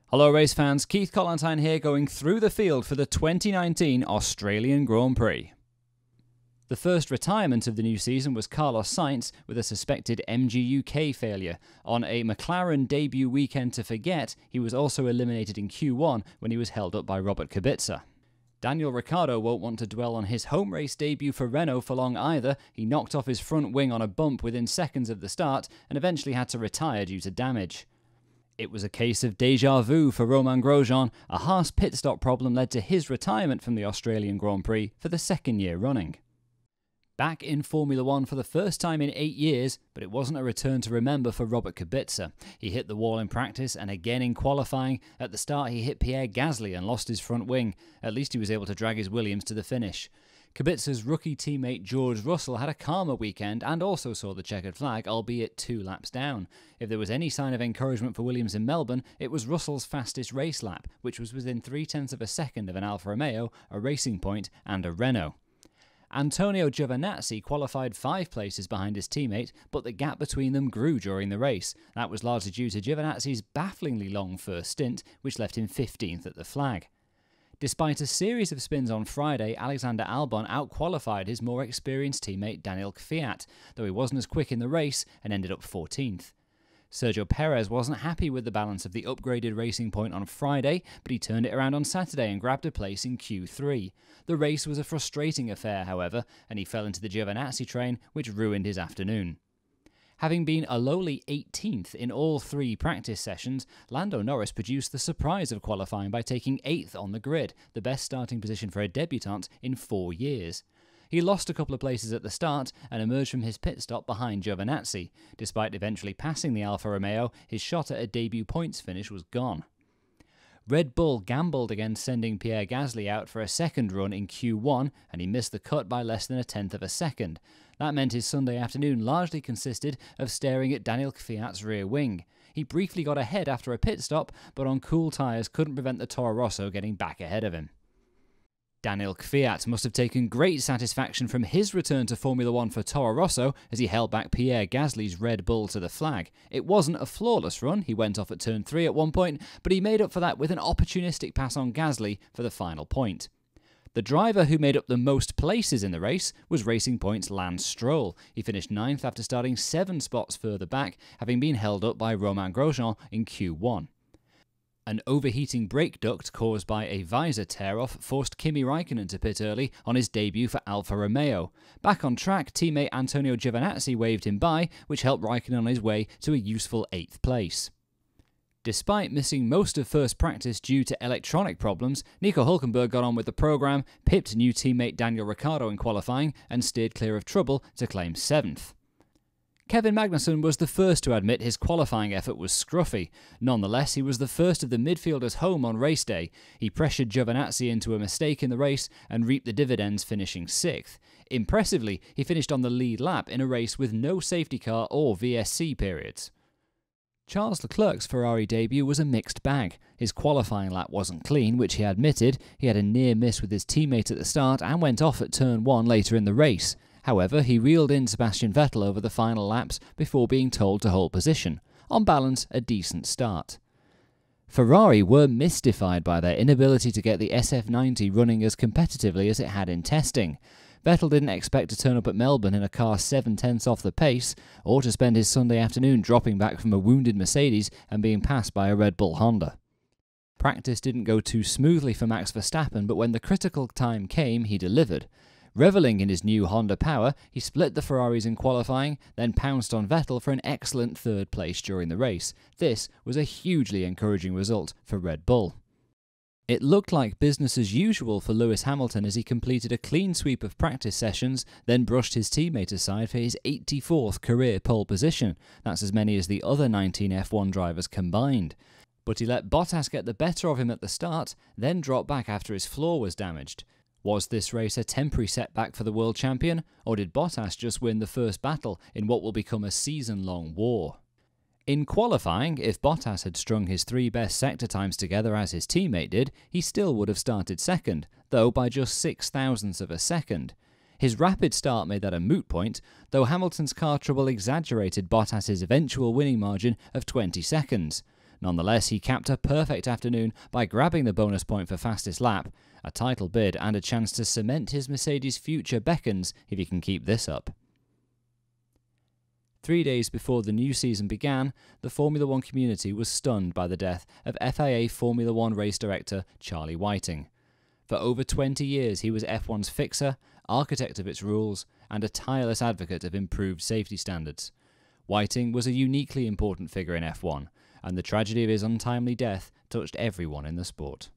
Hello race fans, Keith Collantine here going through the field for the 2019 Australian Grand Prix. The first retirement of the new season was Carlos Sainz with a suspected MGUK failure. On a McLaren debut weekend to forget, he was also eliminated in Q1 when he was held up by Robert Kubica. Daniel Ricciardo won't want to dwell on his home race debut for Renault for long either. He knocked off his front wing on a bump within seconds of the start and eventually had to retire due to damage. It was a case of déjà vu for Romain Grosjean. A Haas pit stop problem led to his retirement from the Australian Grand Prix for the second year running. Back in Formula 1 for the first time in 8 years, but it wasn't a return to remember for Robert Kubica. He hit the wall in practice and again in qualifying. At the start he hit Pierre Gasly and lost his front wing. At least he was able to drag his Williams to the finish. Kubica's rookie teammate George Russell had a calmer weekend and also saw the checkered flag, albeit 2 laps down. If there was any sign of encouragement for Williams in Melbourne, it was Russell's fastest race lap, which was within 0.3 of a second of an Alfa Romeo, a Racing Point and a Renault. Antonio Giovinazzi qualified 5 places behind his teammate, but the gap between them grew during the race. That was largely due to Giovinazzi's bafflingly long first stint, which left him 15th at the flag. Despite a series of spins on Friday, Alexander Albon outqualified his more experienced teammate Daniel Kvyat, though he wasn't as quick in the race and ended up 14th. Sergio Perez wasn't happy with the balance of the upgraded Racing Point on Friday, but he turned it around on Saturday and grabbed a place in Q3. The race was a frustrating affair, however, and he fell into the Giovinazzi train, which ruined his afternoon. Having been a lowly 18th in all 3 practice sessions, Lando Norris produced the surprise of qualifying by taking 8th on the grid, the best starting position for a debutant in 4 years. He lost a couple of places at the start and emerged from his pit stop behind Giovinazzi. Despite eventually passing the Alfa Romeo, his shot at a debut points finish was gone. Red Bull gambled against sending Pierre Gasly out for a second run in Q1, and he missed the cut by less than 1/10 of a second. That meant his Sunday afternoon largely consisted of staring at Daniel Kvyat's rear wing. He briefly got ahead after a pit stop, but on cool tyres couldn't prevent the Toro Rosso getting back ahead of him. Daniel Kvyat must have taken great satisfaction from his return to Formula 1 for Toro Rosso as he held back Pierre Gasly's Red Bull to the flag. It wasn't a flawless run, he went off at turn 3 at one point, but he made up for that with an opportunistic pass on Gasly for the final point. The driver who made up the most places in the race was Racing Point's Lance Stroll. He finished 9th after starting 7 spots further back, having been held up by Romain Grosjean in Q1. An overheating brake duct caused by a visor tear-off forced Kimi Raikkonen to pit early on his debut for Alfa Romeo. Back on track, teammate Antonio Giovinazzi waved him by, which helped Raikkonen on his way to a useful 8th place. Despite missing most of first practice due to electronic problems, Nico Hülkenberg got on with the programme, pipped new teammate Daniel Ricciardo in qualifying, and steered clear of trouble to claim 7th. Kevin Magnussen was the first to admit his qualifying effort was scruffy. Nonetheless, he was the first of the midfielders home on race day. He pressured Giovinazzi into a mistake in the race and reaped the dividends, finishing 6th. Impressively, he finished on the lead lap in a race with no safety car or VSC periods. Charles Leclerc's Ferrari debut was a mixed bag. His qualifying lap wasn't clean, which he admitted. He had a near miss with his teammate at the start and went off at turn 1 later in the race. However, he reeled in Sebastian Vettel over the final laps before being told to hold position. On balance, a decent start. Ferrari were mystified by their inability to get the SF90 running as competitively as it had in testing. Vettel didn't expect to turn up at Melbourne in a car 7/10 off the pace, or to spend his Sunday afternoon dropping back from a wounded Mercedes and being passed by a Red Bull Honda. Practice didn't go too smoothly for Max Verstappen, but when the critical time came, he delivered. Reveling in his new Honda power, he split the Ferraris in qualifying, then pounced on Vettel for an excellent 3rd place during the race. This was a hugely encouraging result for Red Bull. It looked like business as usual for Lewis Hamilton as he completed a clean sweep of practice sessions, then brushed his teammate aside for his 84th career pole position. That's as many as the other 19 F1 drivers combined. But he let Bottas get the better of him at the start, then dropped back after his floor was damaged. Was this race a temporary setback for the world champion, or did Bottas just win the first battle in what will become a season-long war? In qualifying, if Bottas had strung his 3 best sector times together as his teammate did, he still would have started second, though by just 0.06 of a second. His rapid start made that a moot point, though Hamilton's car trouble exaggerated Bottas's eventual winning margin of 20 seconds. Nonetheless, he capped a perfect afternoon by grabbing the bonus point for fastest lap. A title bid and a chance to cement his Mercedes' future beckons if he can keep this up. 3 days before the new season began, the Formula One community was stunned by the death of FIA Formula One race director Charlie Whiting. For over 20 years, he was F1's fixer, architect of its rules, and a tireless advocate of improved safety standards. Whiting was a uniquely important figure in F1, and the tragedy of his untimely death touched everyone in the sport.